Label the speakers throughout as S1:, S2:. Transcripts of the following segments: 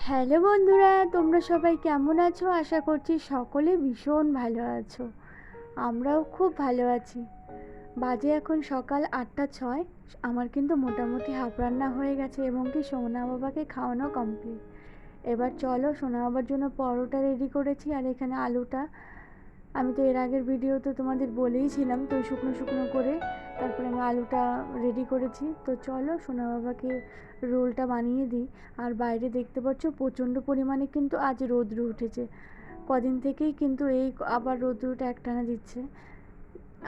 S1: Hello বন্ধুরা, তোমরা সবাই কেমন আছো? আশা করছি সকলে ভীষণ ভালো আছো। আমরাও খুব ভালো আছি। বাজে এখন সকাল 8টা 6। আমার কিন্তু মোটামুটি হাফ রান্না হয়ে গেছে এবং কি সোনা বাবাকে খাওয়ানো কমপ্লিট। এবার চলো, সোনা বাবার জন্য পরোটা রেডি করেছি আর এখানে আলুটা আমি তো এর আগের ভিডিওতে তোমাদের বলেইছিলাম, তো শুকনো শুকনো করে তারপরে আমি আলুটা রেডি করেছি। তো চলো সোনা বাবাকে রোলটা বানিয়ে দিই। আর বাইরে দেখতে পাচ্ছ প্রচণ্ড পরিমাণে কিন্তু আজ রৌদ্র উঠেছে। কদিন থেকেই কিন্তু এই আবার রৌদ্রটা একটানা দিচ্ছে।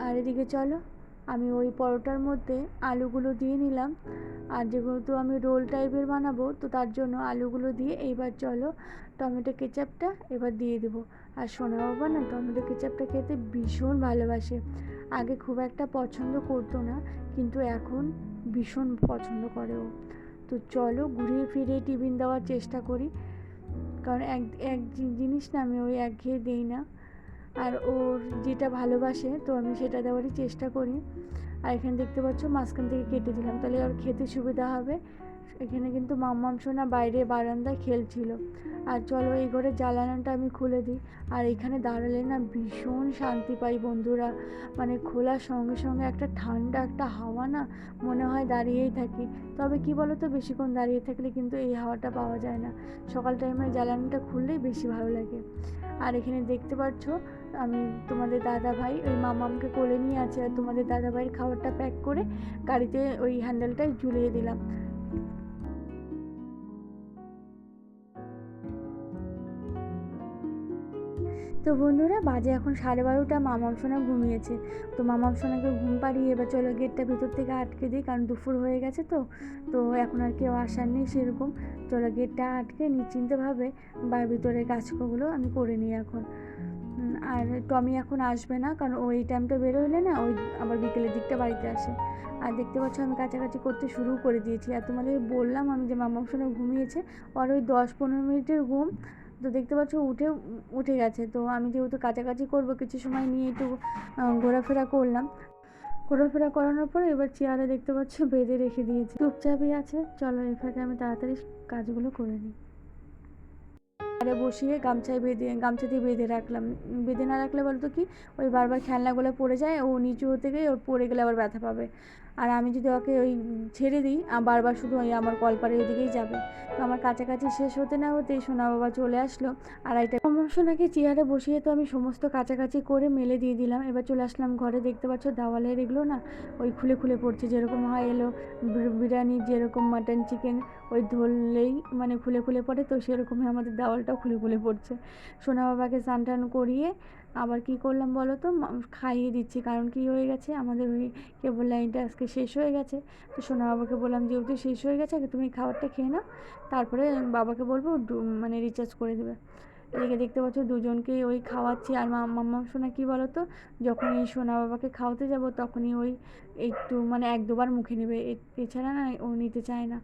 S1: আর এদিকে চলো, আমি ওই পরোটার মধ্যে আলুগুলো দিয়ে নিলাম। আর যেহেতু আমি রোল টাইপের বানাবো, তো তার জন্য আলুগুলো দিয়ে এইবার চলো টমেটো কেচাপটা এবার দিয়ে দেবো। আর সোনা বাবা না টমেটো কেচাপটা খেতে ভীষণ ভালোবাসে। আগে খুব একটা পছন্দ করতো না, কিন্তু এখন ভীষণ পছন্দ করে ও। তো চলো ঘুরিয়ে ফিরিয়ে টিফিন দেওয়ার চেষ্টা করি, কারণ এক এক জিনিস না আমি ওই একঘেয়ে দিই না। আর ওর যেটা ভালোবাসে তো আমি সেটা দেওয়ারই চেষ্টা করি। আর এখানে দেখতে পাচ্ছ মাঝখান থেকে কেটে দিলাম, তাহলে ওর খেতে সুবিধা হবে। এখানে কিন্তু মাম্মাম সোনা বাইরে বারান্দায় খেলছিল। আর চলো এই ঘরে জ্বালানাটা আমি খুলে দিই। আর এখানে দাঁড়ালে না ভীষণ শান্তি পাই বন্ধুরা। মানে খোলার সঙ্গে সঙ্গে একটা ঠান্ডা একটা হাওয়া না, মনে হয় দাঁড়িয়েই থাকি। তবে কি বলো তো, বেশিক্ষণ দাঁড়িয়ে থাকলে কিন্তু এই হাওয়াটা পাওয়া যায় না। সকাল টাইমে জ্বালানাটা খুললেই বেশি ভালো লাগে। আর এখানে দেখতে পাচ্ছ আমি তোমাদের দাদা ভাই ওই মামামকে কোলে নিয়ে আছে, আর তোমাদের দাদা ভাইয়ের খাবারটা প্যাক করে গাড়িতে ওই হ্যান্ডেলটায় ঝুলিয়ে দিলাম। তো বন্ধুরা বাজে এখন 12:30, মামাম সোনা ঘুমিয়েছে। তো মামাম সোনাকে ঘুম পাড়িয়ে এবার চলো গেটটা ভিতর থেকে আটকে দিই, কারণ দুপুর হয়ে গেছে। তো এখন আর কেউ আসার নেই সেরকম। চলো গেটটা আটকে নিশ্চিন্তভাবে ভিতরের কাজগুলো আমি করে নিই এখন। আর টমি এখন আসবে না, কারণ ওই টাইমটা বেরোলে না ওই আবার বিকেলের দিকটা বাড়িতে আসে। আর দেখতে পাচ্ছ আমি কাছাকাছি করতে শুরু করে দিয়েছি। আর তোমাদের বললাম আমি যে মামার সঙ্গে ঘুমিয়েছে, আর ওই 10-15 মিনিটের ঘুম। তো দেখতে পাচ্ছ উঠে গেছে। তো আমি যেহেতু কাছাকাছি করব, কিছু সময় নিয়ে একটু ঘোরাফেরা করলাম। ঘোরাফেরা করানোর পরে এবার চেয়ারে দেখতে পাচ্ছ বেঁধে রেখে দিয়েছি, চুপচাপই আছে। চলো এই ফাঁকে আমি তাড়াতাড়ি কাজগুলো করে নিই। আরে বসিয়ে গামছা দিয়ে বেঁধে রাখলাম। বেঁধে না রাখলে বলতো কি, ওই বারবার খেলনাগুলো পড়ে যায়, ও নিচু হতে গিয়ে ওর পড়ে গেলে আবার ব্যথা পাবে। আর আমি যদি ওকে ওই ছেড়ে দিই বারবার শুধু ওই আমার কলপাড়ের ওদিকেই যাবে। তো আমার কাছাকাছি শেষ হতে না হতেই সোনা বাবা চলে আসলো। আমার সোনাকে চেয়ারে বসিয়ে তো আমি সমস্ত কাছাকাছি করে মেলে দিয়ে দিলাম। এবার চলে আসলাম ঘরে। দেখতে পাচ্ছ দেওয়ালের এগুলো না ওই খুলে খুলে পড়ছে, যেরকম হয় এলো বিরিয়ানির যেরকম মাটন চিকেন ওই ধরলেই মানে খুলে খুলে পড়ে, তো সেরকমই আমাদের দেওয়ালটাও খুলে খুলে পড়ছে। সোনা বাবাকে স্নান টান করিয়ে আবার কি করলাম বলো তো, খাইয়ে দিচ্ছি। কারণ কি হয়ে গেছে, আমাদের ওই কেবল লাইনটা আজকে শেষ হয়ে গেছে। তো সোনা বাবাকে বললাম যেহেতু শেষ হয়ে গেছে আগে তুমি খাবারটা খেয়ে নাও, তারপরে বাবাকে বলবো মানে রিচার্জ করে দেবে। এদিকে দেখতে পাচ্ছ দুজনকেই ওই খাওয়াচ্ছি। আর মাম্মা সোনা কি বলো তো, যখন এই সোনা বাবাকে খাওয়াতে যাব তখনই ওই একটু মানে 1-2 বার মুখে নেবে, এছাড়া না ও নিতে চায় না।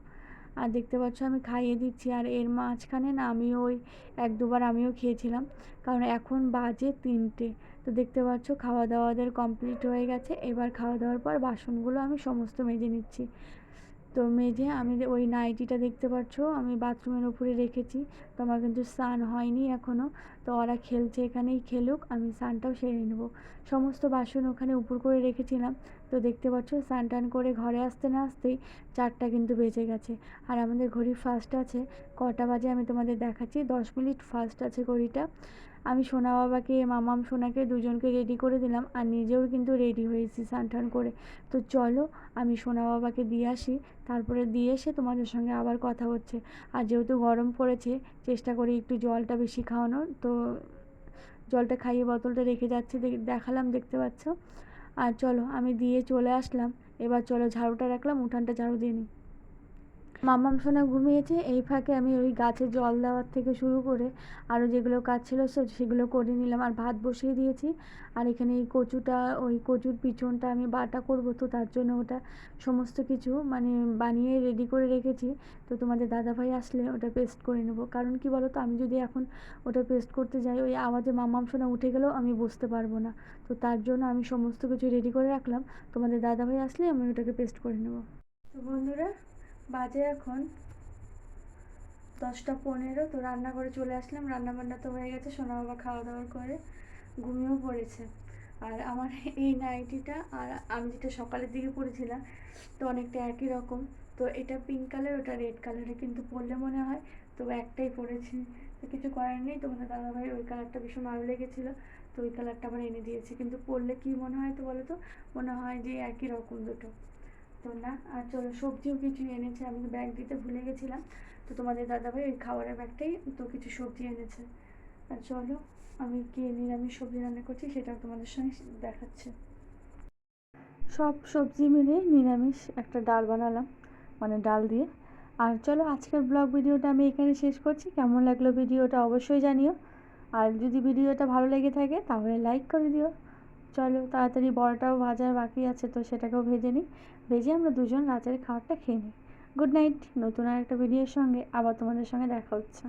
S1: আর দেখতে পাচ্ছ আমি খাইয়ে দিচ্ছি। আর এর মাঝখানে না আমিও ওই 1-2 বার আমিও খেয়েছিলাম, কারণ এখন বাজে 3টে। তো দেখতে পাচ্ছ খাওয়া দাওয়াদের কমপ্লিট হয়ে গেছে। এবার খাওয়া দাওয়ার পর বাসনগুলো আমি সমস্ত মেজে নিচ্ছি। তো মেজে আমি ওই নাইটিটা দেখতে পাচ্ছ আমি বাথরুমের উপরে রেখেছি। তো আমার কিন্তু স্নান হয়নি এখনও। তো ওরা খেলছে, এখানেই খেলুক, আমি স্নানটাও সেরে নেবো। সমস্ত বাসন ওখানে উপর করে রেখেছিলাম। তো দেখতে পাচ্ছ স্নান টান করে ঘরে আসতে না আসতেই 4টা কিন্তু বেজে গেছে। আর আমাদের ঘড়ি ফাস্ট আছে, কটা বাজে আমি তোমাদের দেখাচ্ছি, 10 মিনিট ফাস্ট আছে ঘড়িটা। আমি সোনা বাবাকে মামাম সোনাকে দুজনকে রেডি করে দিলাম, আর নিজেও কিন্তু রেডি হয়েছি স্নান টান করে। তো চলো আমি সোনা বাবাকে দিয়ে আসি, তারপরে দিয়ে এসে তোমাদের সঙ্গে আবার কথা হচ্ছে। আর যেহেতু গরম পড়েছে চেষ্টা করি একটু জলটা বেশি খাওয়ানোর। তো জলটা খাইয়ে বোতলটা রেখে যাচ্ছি, দেখালাম দেখতে পাচ্ছ। আর চলো আমি দিয়ে চলে আসলাম। এবার চলো ঝাড়ুটা রাখলাম, উঠানটা ঝাড়ু দিয়ে নিই। মাম্মাম সোনা ঘুমিয়েছে, এই ফাঁকে আমি ওই গাছে জল দেওয়ার থেকে শুরু করে আরও যেগুলো কাজ ছিল সেগুলো করে নিলাম। আর ভাত বসিয়ে দিয়েছি। আর এখানে এই ওই কচুর পিছনটা আমি বাটা করব, তো তার জন্য ওটা সমস্ত কিছু মানে বানিয়ে রেডি করে রেখেছি। তো তোমাদের দাদাভাই আসলে ওটা পেস্ট করে নেব। কারণ কি বলো তো, আমি যদি এখন ওটা পেস্ট করতে যাই ওই আওয়াজে মাম্মাম সোনা উঠে গেলেও আমি বুঝতে পারবো না। তো তার জন্য আমি সমস্ত কিছু রেডি করে রাখলাম, তোমাদের দাদাভাই আসলে আমি ওটাকে পেস্ট করে নেব। তো বন্ধুরা বাজে এখন 10টা 15, তো রান্না করে চলে আসলাম। রান্নাবান্না তো হয়ে গেছে, সোনা বাবা খাওয়া দাওয়া করে ঘুমিয়েও পড়েছে। আর আমার এই নাইটিটা আর আমি যেটা সকালের দিকে পরেছিলাম তো অনেকটা একই রকম। তো এটা পিঙ্ক কালার, ওটা রেড কালারে, কিন্তু পরলে মনে হয় তো একটাই পরেছি। তো কিছু করার নেই, তোমাদের দাদাভাই ওই কালারটা ভীষণ ভালো লেগেছিলো, তো ওই কালারটা আবার এনে দিয়েছি। কিন্তু পরলে কি মনে হয় তো বলো তো, মনে হয় যে একই রকম দুটো। তো না, আর চলো সবজিও কিছু এনেছে, আমি ব্যাগ দিতে ভুলে গেছিলাম। তো তোমাদের দাদাভাই ওই খাবারের ব্যাগটাই তো কিছু সবজি এনেছে। আর চলো আমি কি নিরামিষ সবজি রান্না করছি সেটাও তোমাদের সঙ্গে দেখাচ্ছে। সব সবজি মিলিয়ে নিরামিষ একটা ডাল বানালাম, মানে ডাল দিয়ে। আর চলো আজকের ব্লগ ভিডিওটা আমি এখানে শেষ করছি। কেমন লাগলো ভিডিওটা অবশ্যই জানিও, আর যদি ভিডিওটা ভালো লেগে থাকে তাহলে লাইক করে দিও। চলো তাড়াতাড়ি বড়াটাও ভাজার বাকি আছে, তো সেটাকেও ভেজে নিই। ভেজে আমরা দুজন রাতের খাবারটা খেয়ে নিই। Good night. নতুন আর একটা ভিডিওর সঙ্গে আবার তোমাদের সঙ্গে দেখা হচ্ছে।